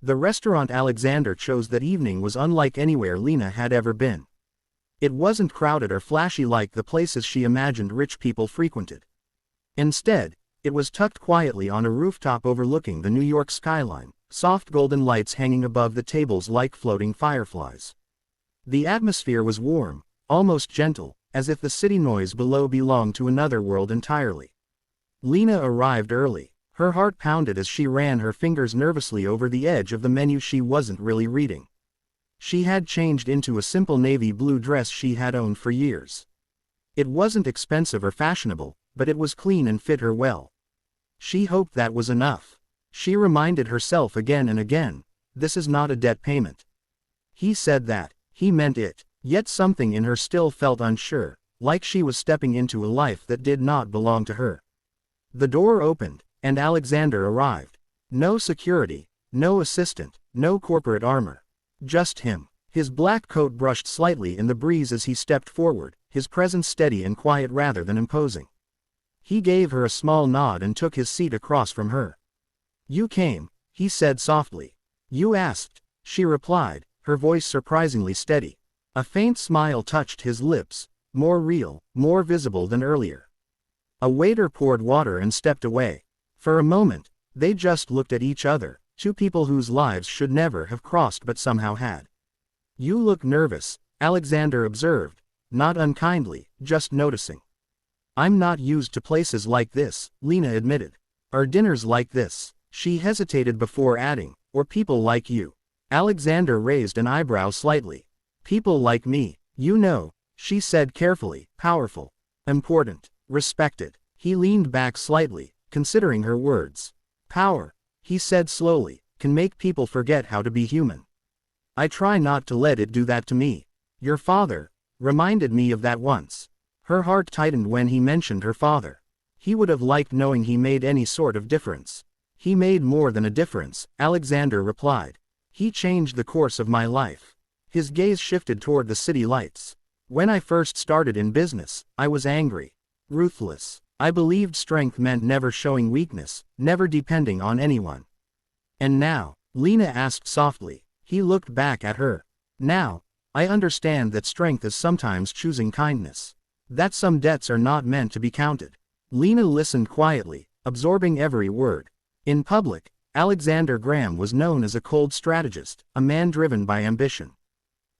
The restaurant Alexander chose that evening was unlike anywhere Lena had ever been. It wasn't crowded or flashy like the places she imagined rich people frequented. Instead, it was tucked quietly on a rooftop overlooking the New York skyline, soft golden lights hanging above the tables like floating fireflies. The atmosphere was warm, almost gentle, as if the city noise below belonged to another world entirely. Lena arrived early. Her heart pounded as she ran her fingers nervously over the edge of the menu she wasn't really reading. She had changed into a simple navy blue dress she had owned for years. It wasn't expensive or fashionable, but it was clean and fit her well. She hoped that was enough. She reminded herself again and again, this is not a debt payment. He said that, he meant it, yet something in her still felt unsure, like she was stepping into a life that did not belong to her. The door opened, and Alexander arrived. No security, no assistant, no corporate armor. Just him. His black coat brushed slightly in the breeze as he stepped forward, his presence steady and quiet rather than imposing. He gave her a small nod and took his seat across from her. "You came," he said softly. "You asked," she replied, her voice surprisingly steady. A faint smile touched his lips, more real, more visible than earlier. A waiter poured water and stepped away. For a moment, they just looked at each other, two people whose lives should never have crossed but somehow had. "You look nervous," Alexander observed, not unkindly, just noticing. "I'm not used to places like this," Lena admitted. "Or dinners like this." She hesitated before adding, "or people like you." Alexander raised an eyebrow slightly. "People like me, you know," she said carefully, "powerful, important, respected." He leaned back slightly, considering her words. "Power," he said slowly, "can make people forget how to be human. I try not to let it do that to me. Your father reminded me of that once." Her heart tightened when he mentioned her father. He would have liked knowing he made any sort of difference. "He made more than a difference," Alexander replied. "He changed the course of my life." His gaze shifted toward the city lights. "When I first started in business, I was angry, ruthless. I believed strength meant never showing weakness, never depending on anyone. And now," Lena asked softly. He looked back at her. "Now, I understand that strength is sometimes choosing kindness. That some debts are not meant to be counted." Lena listened quietly, absorbing every word. In public, Alexander Graham was known as a cold strategist, a man driven by ambition.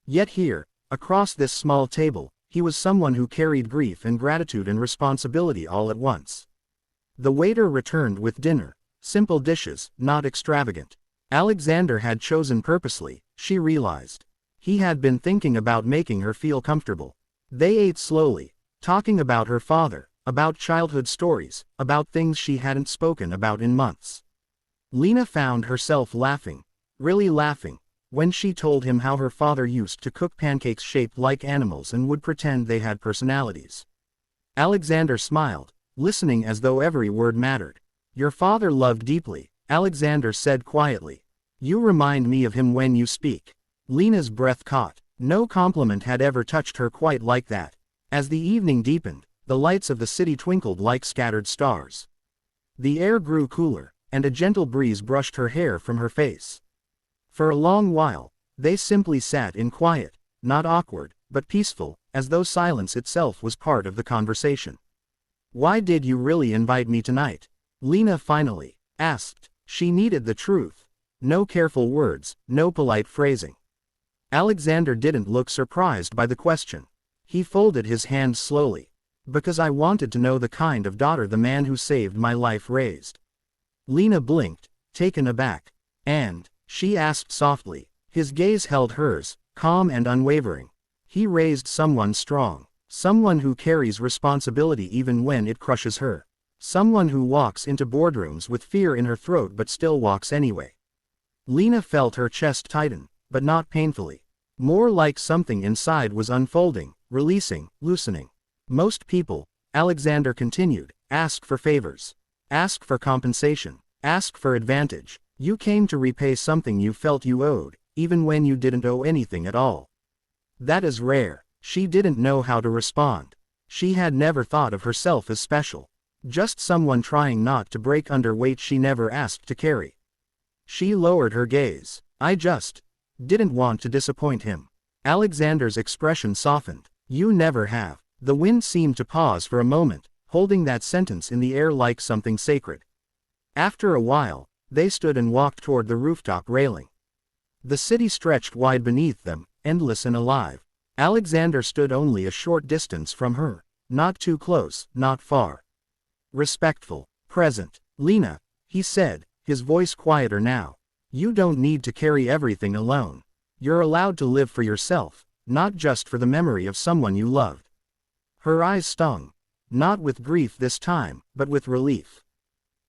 Yet here, across this small table, he was someone who carried grief and gratitude and responsibility all at once. The waiter returned with dinner, simple dishes, not extravagant. Alexander had chosen purposely, she realized. He had been thinking about making her feel comfortable. They ate slowly, talking about her father, about childhood stories, about things she hadn't spoken about in months. Lena found herself laughing, really laughing, when she told him how her father used to cook pancakes shaped like animals and would pretend they had personalities. Alexander smiled, listening as though every word mattered. "Your father loved deeply," Alexander said quietly. "You remind me of him when you speak." Lena's breath caught. No compliment had ever touched her quite like that. As the evening deepened, the lights of the city twinkled like scattered stars. The air grew cooler, and a gentle breeze brushed her hair from her face. For a long while, they simply sat in quiet, not awkward, but peaceful, as though silence itself was part of the conversation. "Why did you really invite me tonight?" Lena finally asked. She needed the truth. No careful words, no polite phrasing. Alexander didn't look surprised by the question. He folded his hands slowly. "Because I wanted to know the kind of daughter the man who saved my life raised." Lena blinked, taken aback. "And?" she asked softly. His gaze held hers, calm and unwavering. "He raised someone strong. Someone who carries responsibility even when it crushes her. Someone who walks into boardrooms with fear in her throat but still walks anyway." Lena felt her chest tighten, but not painfully. More like something inside was unfolding, releasing, loosening. "Most people," Alexander continued, "ask for favors. Ask for compensation. Ask for advantage. You came to repay something you felt you owed, even when you didn't owe anything at all. That is rare." She didn't know how to respond. She had never thought of herself as special. Just someone trying not to break under weight she never asked to carry. She lowered her gaze. I just didn't want to disappoint him. Alexander's expression softened. You never have. The wind seemed to pause for a moment, holding that sentence in the air like something sacred. After a while, they stood and walked toward the rooftop railing. The city stretched wide beneath them, endless and alive. Alexander stood only a short distance from her. Not too close, not far. Respectful. Present. Lena, he said, his voice quieter now. You don't need to carry everything alone. You're allowed to live for yourself, not just for the memory of someone you loved. Her eyes stung. Not with grief this time, but with relief.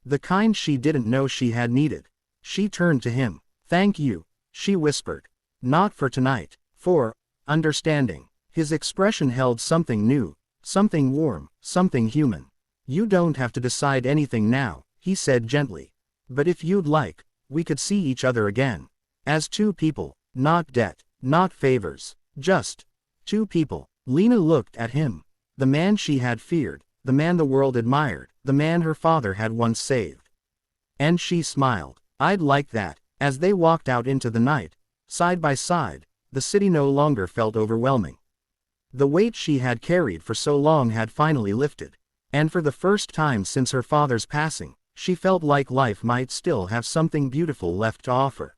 The kind she didn't know she had needed. She turned to him. Thank you, she whispered. Not for tonight. For understanding. His expression held something new, something warm, something human. You don't have to decide anything now, he said gently. But if you'd like, we could see each other again. As two people, not debt, not favors, just two people. Lena looked at him. The man she had feared, the man the world admired, the man her father had once saved. And she smiled. I'd like that. As they walked out into the night, side by side, the city no longer felt overwhelming. The weight she had carried for so long had finally lifted. And for the first time since her father's passing, she felt like life might still have something beautiful left to offer.